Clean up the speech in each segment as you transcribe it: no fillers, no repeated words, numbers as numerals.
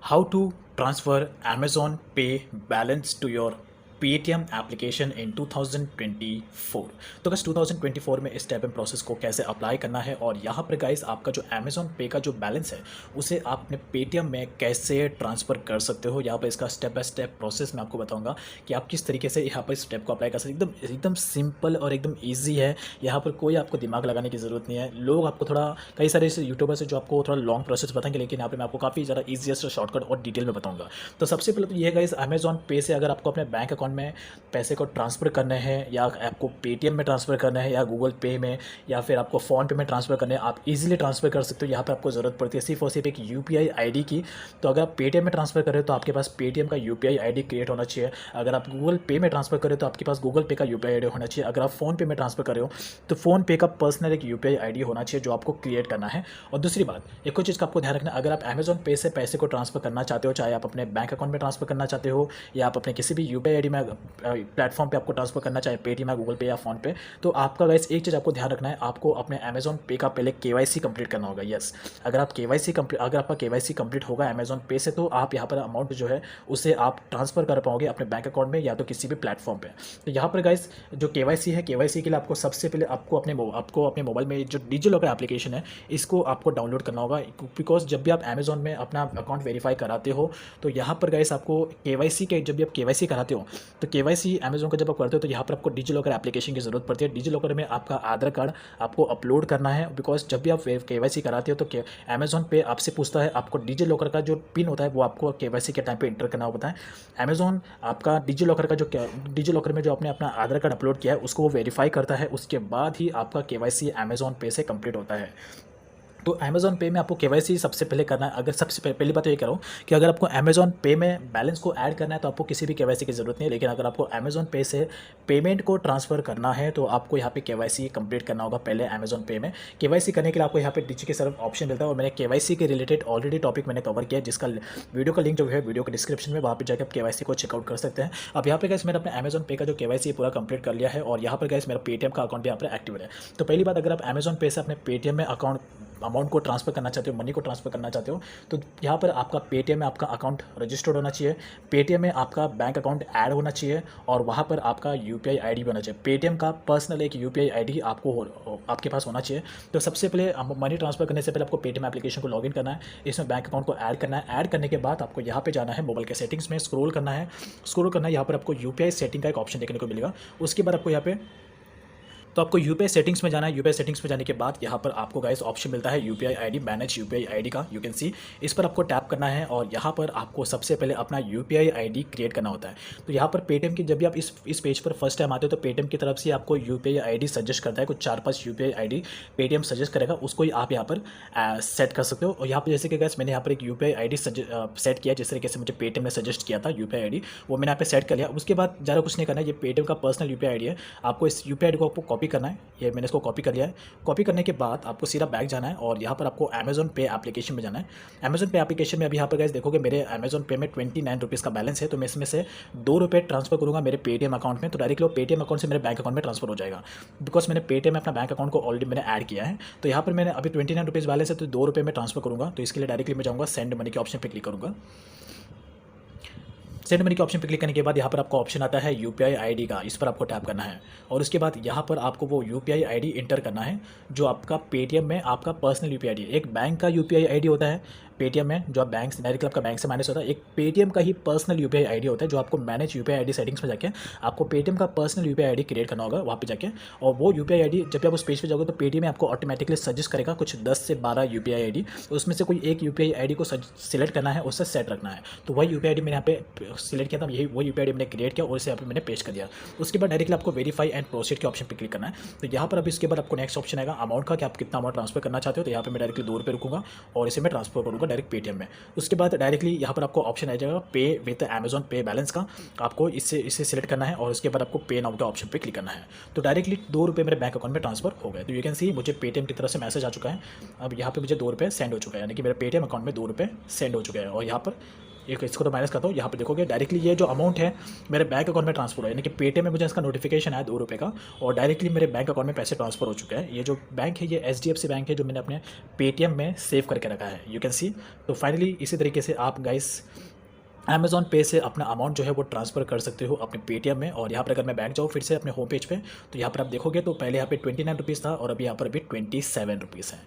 How to transfer Amazon Pay balance to your Paytm application in 2024। तो बस 2024 में इस टाइप एंड प्रोसेस को कैसे अप्लाई करना है और यहाँ पर गाइस आपका जो अमेजोन पे का जो बैलेंस है उसे आप अपने पेटीएम में कैसे ट्रांसफ़र कर सकते हो। यहाँ पर इसका स्टेप बाय स्टेप प्रोसेस मैं आपको बताऊँगा कि आप किस तरीके से यहाँ पर इस स्टेप को अप्लाई कर सकते हो। एकदम सिंपल और एकदम ईजी है। यहाँ पर कोई आपको दिमाग लगाने की ज़रूरत नहीं है। लोग आपको थोड़ा कई सारे ऐसे यूट्यूबर्स हैं जो आपको थोड़ा लॉन्ग प्रोसेस बताएंगे, लेकिन यहाँ पर मैं आपको काफ़ी ज़्यादा ईजीएस्ट शॉर्टकट और डिटेल में बताऊँगा। तो सबसे पहले तो ये गाइस अमेजोन पे से अगर आपको अपने बैंक अकाउंट में पैसे को ट्रांसफ़र करने हैं या आपको पेटीएम में ट्रांसफ़र करना है या गूगल पे में या फिर आपको फ़ोन पे में ट्रांसफ़र करने हैं, आप इजीली ट्रांसफ़र कर सकते हो। यहाँ पे आपको ज़रूरत पड़ती है सिर्फ और सिर्फ एक यूपीआई आईडी की। तो अगर आप पेटीएम में ट्रांसफ़र कर रहे हो तो आपके पास पेटीएम का यूपीआई आईडी क्रिएट होना चाहिए। अगर आप गूगल पे में ट्रांसफ़र कर रहे हो तो आपके पास गूगल पे का यूपीआई आईडी होना चाहिए। अगर आप फ़ोन पे में ट्रांसफ़र कर रहे हो तो फ़ोन पे का पर्सनल एक यूपीआई आईडी होना चाहिए जो आपको क्रिएट करना है। और दूसरी बात एक और चीज़ का आपको ध्यान रखना, अगर आप अमेजोन पे से पैसे को ट्रांसफ़र करना चाहते हो, चाहे आप अपने बैंक अकाउंट में ट्रांसफ़र करना चाहते हो या आप अपने किसी भी यूपीआई आईडी में प्लेटफॉर्म पे आपको ट्रांसफ़र करना चाहे पेटीएम या गूगल पे या फ़ोन पे, तो आपका गाइस एक चीज़ आपको ध्यान रखना है, आपको अपने अमेजोन पे का पहले केवाईसी कंप्लीट करना होगा। यस, अगर आपका केवाईसी कंप्लीट होगा अमेजोन पे से तो आप यहाँ पर अमाउंट जो है उसे आप ट्रांसफ़र कर पाओगे अपने बैंक अकाउंट में या तो किसी भी प्लेटफॉर्म पे। तो यहाँ पर गाइस जो केवाईसी है, केवाईसी के लिए आपको सबसे पहले आपको अपने मोबाइल में जो डिजिलॉकर एप्लीकेशन है इसको आपको डाउनलोड करना होगा। बिकॉज जब भी आप अमेजोन में अपना अकाउंट वेरीफाई कराते हो तो यहाँ पर गाइस आपको केवाईसी के जब भी आप केवाईसी कराते हो तो केवाईसी अमेजोन का जब आप करते हो तो यहाँ पर आपको डिजिलॉकर एप्लीकेशन की ज़रूरत पड़ती है। डिजिलॉकर में आपका आधार कार्ड आपको अपलोड करना है। बिकॉज जब भी आप केवाईसी कराते हो तो अमेजोन पे आपसे पूछता है, आपको डिजिलॉकर का जो पिन होता है वो आपको केवाईसी के टाइम पे इंटर करना होता है। अमेजोन आपका डिजिलॉकर में जो आपने अपना आधार कार्ड अपलोड किया है उसको वो वेरीफाई करता है, उसके बाद ही आपका केवाईसी अमेजोन पे से कंप्लीट होता है। तो अमेजोन पे में आपको केवाईसी सबसे पहले करना है। अगर सबसे पहली बात तो ये करो कि अगर आपको अमेजोन पे में बैलेंस को ऐड करना है तो आपको किसी भी केवाईसी की ज़रूरत नहीं है, लेकिन अगर आपको अमेजोन पे से पेमेंट को ट्रांसफ़र करना है तो आपको यहाँ पे केवाईसी कंप्लीट करना होगा पहले अमेजोन पे में। केवाईसी करने के लिए आपको यहाँ पे नीचे की तरफ ऑप्शन मिलता है और मैंने केवाईसी के रिलेटेड ऑलरेडी टॉपिक मैंने कवर किया, जिसका वीडियो का लिंक जो है वीडियो के डिस्क्रिप्शन में, वहाँ पर जाकर आप केवाईसी को चेकआउट कर सकते हैं। अब यहाँ पे गाइस मैंने अपने अमेजोन पे का जो केवाईसी पूरा कंप्लीट कर लिया है और यहाँ पर गाइस मेरा पेटीएम का अकाउंट भी यहाँ पर एक्टिव है। तो पहली बात, अगर आप अमेजोन पे से अपने पेटीएम में अमाउंट को ट्रांसफ़र करना चाहते हो, मनी को ट्रांसफ़र करना चाहते हो, तो यहाँ पर आपका पेटीएम में आपका अकाउंट रजिस्टर्ड होना चाहिए, पेटीएम में आपका बैंक अकाउंट ऐड होना चाहिए और वहाँ पर आपका यूपीआई आईडी भी होना चाहिए। पेटीएम का पर्सनल एक यूपीआई आईडी आपके पास होना चाहिए। तो सबसे पहले मनी ट्रांसफ़र करने से पहले आपको पेटीएम एप्लीकेशन को लॉगिन करना है, इसमें बैंक अकाउंट को ऐड करना है। ऐड करने के बाद आपको यहाँ पर जाना है, मोबाइल के सेटिंग्स में स्क्रॉल करना है। यहाँ पर आपको यूपीआई सेटिंग का एक ऑप्शन देखने को मिलेगा। उसके बाद आपको यहाँ पे आपको यूपीआई सेटिंग्स में जाना है। यूपीआई सेटिंग्स में जाने के बाद यहाँ पर आपको गाइस ऑप्शन मिलता है UPI ID, manage UPI ID का, यू कैन सी। इस पर आपको टैप करना है और यहाँ पर आपको सबसे पहले अपना यूपीआई आईडी क्रिएट करना होता है। तो यहाँ पर पेटीएम की जब भी आप इस पेज पर फर्स्ट टाइम आते हो तो पेटीएम की तरफ से आपको यूपीआई आईडी सजेस्ट करता है, कुछ 4-5 यूपीआई आईडी पेटीएम सजेस्ट करेगा, उसको ही आप यहाँ पर सेट कर सकते हो। और यहाँ पर जैसे कि गाइस मैंने यहाँ पर एक यूपीआई आईडी सेट किया, जिस तरीके से मुझे पेटीएम ने सजेस्ट किया था यूपीआई आईडी, वो मैंने यहाँ पे सेट कर लिया। उसके बाद ज़्यादा कुछ नहीं करना है, ये पेटीएम का पर्सनल यूपीआई आईडी है। आपको इस यूपीआई आईडी को आपको कॉपी करना है, ये मैंने इसको कॉपी कर लिया है। कॉपी करने के बाद आपको सीधा बैक जाना है और यहाँ पर आपको अमेजोन पे एप्लीकेशन में जाना है। अमेजोन पे एप्लीकेशन में अभी यहाँ पर गाइस देखोगे मेरे अमेजोन पे में 29 रुपीज़ का बैलेंस है, तो मैं इसमें से 2 रुपये ट्रांसफर करूँगा मेरे पेटीएम अकाउंट में, तो डायरेक्टली वो पेटीएम अकाउंट से मेरे बैंक अकाउंट में ट्रांसफर हो जाएगा। बिकॉज मैंने पेटीएम में अपना बैंक अकाउंट को ऑलरेडी मैंने ऐड किया है। तो यहाँ पर मैंने अभी 29 रुपीज़ बैलेंस है तो 2 रुपये में ट्रांसफर करूँगा, तो इसके लिए डायरेक्टली मैं जाऊँगा सेंड मनी के ऑप्शन पर क्लिक करूँगा। सेंड मनी के ऑप्शन पर क्लिक करने के बाद यहाँ पर आपको ऑप्शन आता है यूपीआई आईडी का, इस पर आपको टैप करना है और उसके बाद यहाँ पर आपको वो यूपीआई आईडी इंटर करना है जो आपका पेटीएम में आपका पर्सनल यूपीआई आईडी है। एक बैंक का यूपीआई आईडी होता है पेटीएम में जो आप बैंक से डायरेक्टली आपका बैंक से माइनस होता है, एक पेटीएम का ही पर्सनल यूपीआई आईडी होता है जो आपको मैनेज यूपीआई आईडी सेटिंग्स में जाके आपको पेटीएम का पर्सनल यूपीआई आईडी क्रिएट करना होगा वहाँ पे जाके। और वो यूपीआई आईडी जब भी आप उस पेज पे जाओगे तो पेटीएम में आपको ऑटोमेटिकली सजेस्ट करेगा कुछ 10 से 12 यूपीआई आईडी, तो उसमें से कोई एक यूपीआई आईडी को सिलेक्ट करना है, उससे सेट रखना है। तो वही यूपीआई आईडी मैंने यहाँ पे सिलेक्ट किया था, यही वो यूपीआई आईडी मैंने क्रिएट किया और इसे यहाँ पे मैंने पेस्ट कर दिया। उसके बाद डायरेक्टली आपको वेरीफाई एंड प्रोसीड के ऑप्शन पर क्लिक करना है। तो यहाँ पर अभी इसके बाद आपको नेक्स्ट ऑप्शन आएगा अमाउंट का, कि आप कितना अमाउंट ट्रांसफर करना चाहते हो। तो यहाँ पर मैं डायरेक्टली 2 रुपये रुकूंगा और इसे मैं ट्रांसफर करूँगा डायरेक्ट पेटीएम में। उसके बाद डायरेक्टली यहाँ पर आपको ऑप्शन आ जाएगा पे विद अमेजोन पे बैलेंस का, आपको इसे सिलेक्ट करना है और उसके बाद आपको पे नाउ के ऑप्शन पे क्लिक करना है। तो डायरेक्टली 2 रुपये मेरे बैंक अकाउंट में ट्रांसफर हो गए। तो यू कैन सी मुझे पेटीएम की तरफ से मैसेज आ चुका है। अब यहाँ पे मुझे 2 रुपये सेंड हो चुका है, यानी कि मेरे पेटीएम अकाउंट में 2 रुपये सेंड हो चुके हैं। और यहाँ पर एक इसको तो माइनस करता हूँ, यहाँ पे देखोगे डायरेक्टली ये जो अमाउंट है मेरे बैंक अकाउंट में ट्रांसफर हुआ है, यानी कि पेटीएम में मुझे इसका नोटिफिकेशन आया 2 रुपये का और डायरेक्टली मेरे बैंक अकाउंट में पैसे ट्रांसफर हो चुके हैं। ये जो बैंक है ये HDFC बैंक है जो मैंने अपने पेटीएम में सेव करके रखा है, यू कैन सी। तो फाइनली इसी तरीके से आप गाइस अमेज़ॉन पे से अपना अमाउंट जो है वो ट्रांसफ़र कर सकते हो अपने पेटीएम में। और यहाँ पर अगर मैं बैंक जाऊँ फिर से अपने होम पेज पे, तो यहाँ पर आप देखोगे तो पहले यहाँ पे 29 रुपीज़ था और अभी यहाँ पर अभी 27 रुपीज़ है।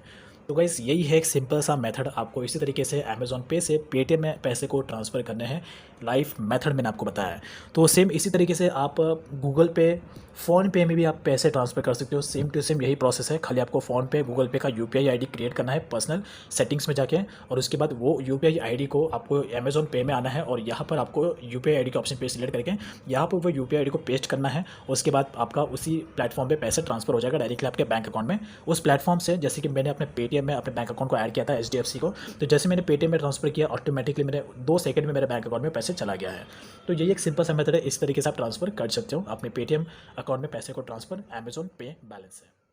तो गाइस यही है एक सिंपल सा मेथड, आपको इसी तरीके से अमेज़ॉन पे से पेटीएम में पैसे को ट्रांसफ़र करने हैं। लाइव मेथड मैंने आपको बताया है। तो सेम इसी तरीके से आप गूगल पे, फ़ोनपे में भी आप पैसे ट्रांसफ़र कर सकते हो। सेम टू सेम यही प्रोसेस है, खाली आपको फ़ोनपे, गूगल पे का UPI ID क्रिएट करना है पर्सनल सेटिंग्स में जाके, और उसके बाद वो UPI ID को आपको अमेज़ॉन पे में आना है और यहाँ पर आपको UPI ID के ऑप्शन पे सिलेक्ट करके यहाँ पर वो UPI ID को पेस्ट करना है। उसके बाद आपका उसी प्लेटफॉर्म पे पैसे ट्रांसफ़र हो जाएगा डायरेक्टली आपके बैंक अकाउंट में। उस प्लेटफॉर्म से जैसे कि मैंने अपने पेटीएम में अपने बैंक अकाउंट को ऐड किया था HDFC को, तो जैसे मैंने पेटीएम में ट्रांसफ़र किया ऑटोमेटिकली मेरे 2 सेकंड में मेरे बैंक अकाउंट में पैसे चला गया है। तो यही एक सिंपल सा मेथड है, इस तरीके से आप ट्रांसफ़र कर सकते हो अपने पेटीएम अकाउंट में पैसे को ट्रांसफ़र अमेज़ॉन पे बैलेंस से।